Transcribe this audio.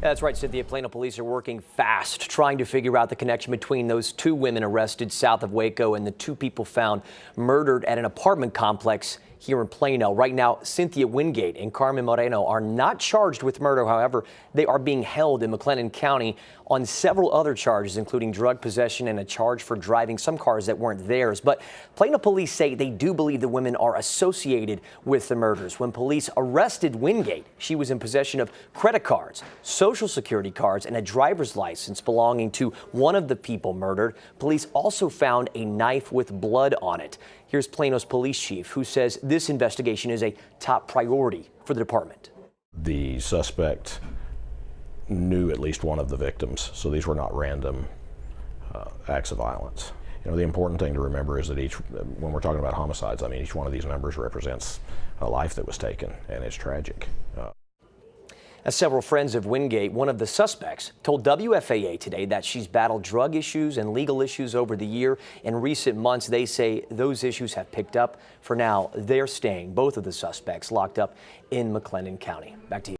That's right, Cynthia. Plano police are working fast, trying to figure out the connection between those two women arrested south of Waco and the two people found murdered at an apartment complex here in Plano. Right now, Cynthia Wingate and Carmen Moreno are not charged with murder. However, they are being held in collin-county on several other charges, including drug possession and a charge for driving some cars that weren't theirs. But Plano police say they do believe the women are associated with the murders. When police arrested Wingate, she was in possession of credit cards, social security cards, and a driver's license belonging to one of the people murdered. Police also found a knife with blood on it. Here's Plano's police chief, who says this investigation is a top priority for the department. The suspect knew at least one of the victims, so these were not random acts of violence. You know, the important thing to remember is that when we're talking about homicides, I mean, each one of these numbers represents a life that was taken, and it's tragic. As several friends of Wingate, one of the suspects, told WFAA today that she's battled drug issues and legal issues over the year. In recent months, they say those issues have picked up. For now, they're staying, both of the suspects, locked up in collin-county. Back to you.